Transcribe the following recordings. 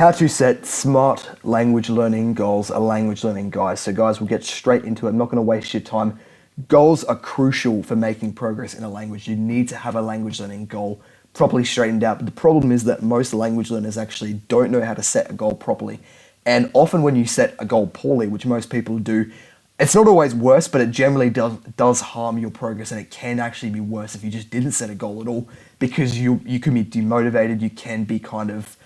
How to set smart language learning goals, a language learning guide. So guys, we'll get straight into it. I'm not going to waste your time. Goals are crucial for making progress in a language. You need to have a language learning goal properly straightened out. But the problem is that most language learners actually don't know how to set a goal properly. And often when you set a goal poorly, which most people do, it's not always worse, but it generally does harm your progress, and it can actually be worse if you just didn't set a goal at all, because you can be demotivated. You can be kind of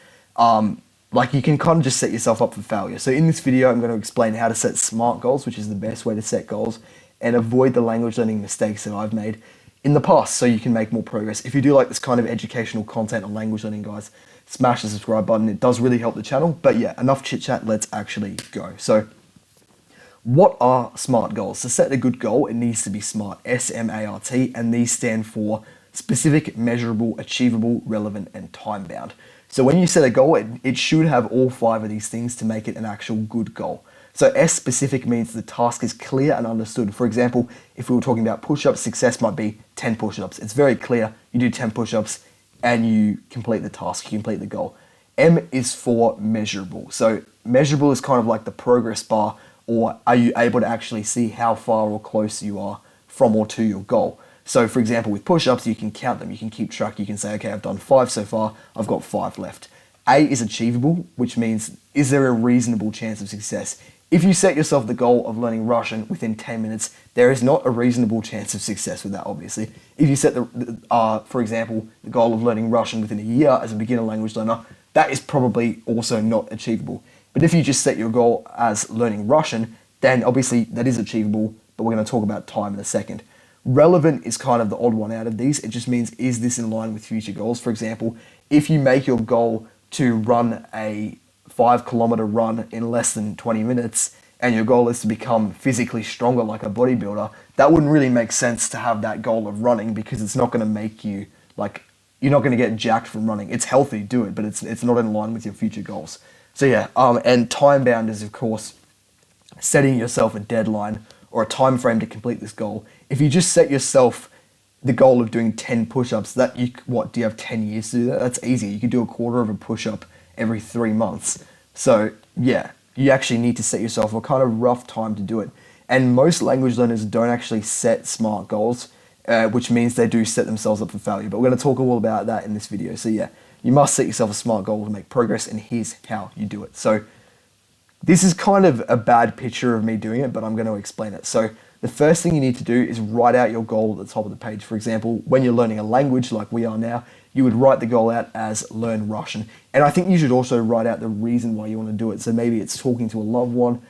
you can kind of just set yourself up for failure. So in this video, I'm going to explain how to set SMART goals, which is the best way to set goals, and avoid the language learning mistakes that I've made in the past so you can make more progress. If you do like this kind of educational content on language learning, guys, smash the subscribe button. It does really help the channel. But yeah, enough chit chat. Let's actually go. So what are SMART goals? To set a good goal, it needs to be SMART, S-M-A-R-T, and these stand for specific, measurable, achievable, relevant, and time-bound. So when you set a goal, it should have all 5 of these things to make it an actual good goal. So S specific means the task is clear and understood. For example, if we were talking about push-ups, success might be 10 push-ups. It's very clear. You do 10 push-ups and you complete the task, you complete the goal. M is for measurable. So measurable is kind of like the progress bar, or are you able to actually see how far or close you are from or to your goal. So for example, with push-ups, you can count them, you can keep track, you can say, okay, I've done 5 so far, I've got 5 left. A is achievable, which means, is there a reasonable chance of success? If you set yourself the goal of learning Russian within 10 minutes, there is not a reasonable chance of success with that, obviously. If you set, for example, the goal of learning Russian within a year as a beginner language learner, that is probably also not achievable. But if you just set your goal as learning Russian, then obviously that is achievable, but we're going to talk about time in a second. Relevant is kind of the odd one out of these. It just means, is this in line with future goals? For example, if you make your goal to run a 5-kilometer run in less than 20 minutes, and your goal is to become physically stronger like a bodybuilder, that wouldn't really make sense to have that goal of running, because it's not going to make you, you're not going to get jacked from running. It's healthy, do it, but it's not in line with your future goals. So yeah, and time bound is, of course, setting yourself a deadline or a time frame to complete this goal. If you just set yourself the goal of doing 10 push-ups, do you have 10 years to do that? That's easy. You could do a quarter of a push-up every 3 months. So yeah, you actually need to set yourself a kind of rough time to do it. And most language learners don't actually set SMART goals, which means they do set themselves up for failure. But we're going to talk all about that in this video. So yeah, you must set yourself a SMART goal to make progress, and here's how you do it. So this is kind of a bad picture of me doing it, but I'm going to explain it. So the first thing you need to do is write out your goal at the top of the page. For example, when you're learning a language like we are now, you would write the goal out as learn Russian. And I think you should also write out the reason why you want to do it. So maybe it's talking to a loved one,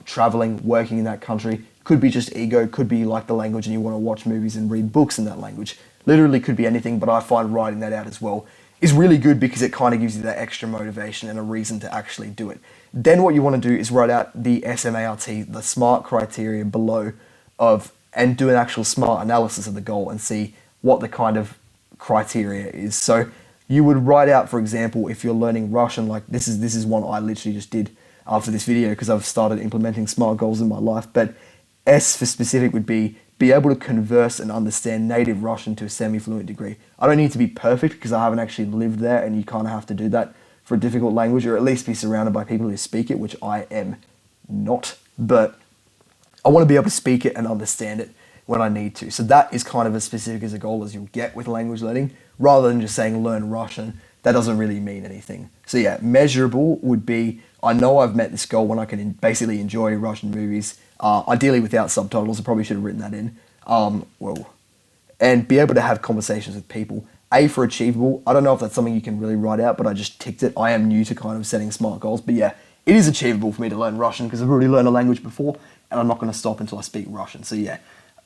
traveling, working in that country. Could be just ego, could be like the language and you want to watch movies and read books in that language. Literally could be anything, but I find writing that out as well is really good, because it kind of gives you that extra motivation and a reason to actually do it. Then what you want to do is write out the SMART, the SMART criteria below and do an actual SMART analysis of the goal and see what the kind of criteria is. So you would write out, for example, if you're learning Russian, like this is one I literally just did after this video, because I've started implementing SMART goals in my life. But S for specific would be able to converse and understand native Russian to a semi-fluent degree. I don't need to be perfect, because I haven't actually lived there, and you kind of have to do that for a difficult language, or at least be surrounded by people who speak it, which I am not. But I want to be able to speak it and understand it when I need to. So that is kind of as specific as a goal as you'll get with language learning, rather than just saying learn Russian. That doesn't really mean anything. So yeah, measurable would be, I know I've met this goal when I can basically enjoy Russian movies, ideally without subtitles. I probably should have written that in. And be able to have conversations with people. A for achievable. I don't know if that's something you can really write out, but I just ticked it. I am new to kind of setting SMART goals, but yeah, it is achievable for me to learn Russian, because I've already learned a language before, and I'm not going to stop until I speak Russian. So yeah,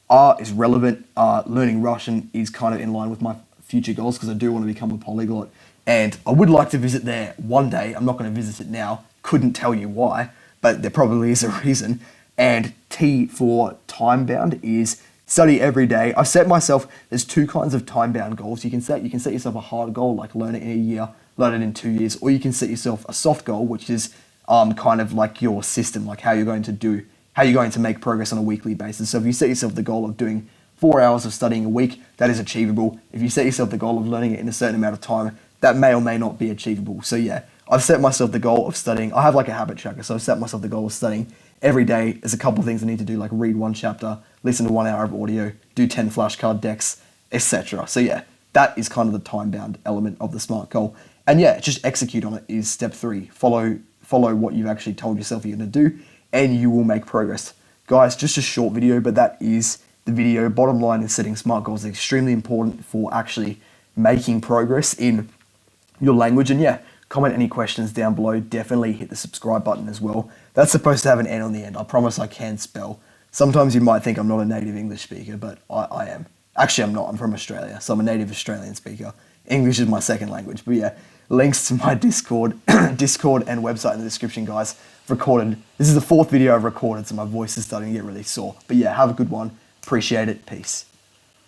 R is relevant. Learning Russian is kind of in line with my future goals, because I do want to become a polyglot, and I would like to visit there one day. I'm not going to visit it now. Couldn't tell you why, but there probably is a reason. And T for time bound is study every day. I've set myself, there's 2 kinds of time bound goals you can set. You can set yourself a hard goal, like learn it in a year, learn it in 2 years, or you can set yourself a soft goal, which is kind of like your system, like how you're going to make progress on a weekly basis. So if you set yourself the goal of doing 4 hours of studying a week, that is achievable. If you set yourself the goal of learning it in a certain amount of time, that may or may not be achievable. So yeah, I've set myself the goal of studying. I have like a habit tracker, so I've set myself the goal of studying every day. There's a couple of things I need to do, like read 1 chapter, listen to 1 hour of audio, do 10 flashcard decks, etc. So yeah, that is kind of the time-bound element of the SMART goal. And yeah, just execute on it is step 3. Follow what you've actually told yourself you're going to do, and you will make progress. Guys, just a short video, but that is the video. Bottom line is setting SMART goals is extremely important for actually making progress in your language. And yeah, comment any questions down below. Definitely hit the subscribe button as well. That's supposed to have an N on the end. I promise I can spell. Sometimes you might think I'm not a native English speaker, but I am. Actually, I'm not. I'm from Australia, so I'm a native Australian speaker. English is my second language. But yeah, links to my Discord, Discord and website in the description, guys. Recorded. This is the 4th video I've recorded, so my voice is starting to get really sore. But yeah, have a good one. Appreciate it. Peace.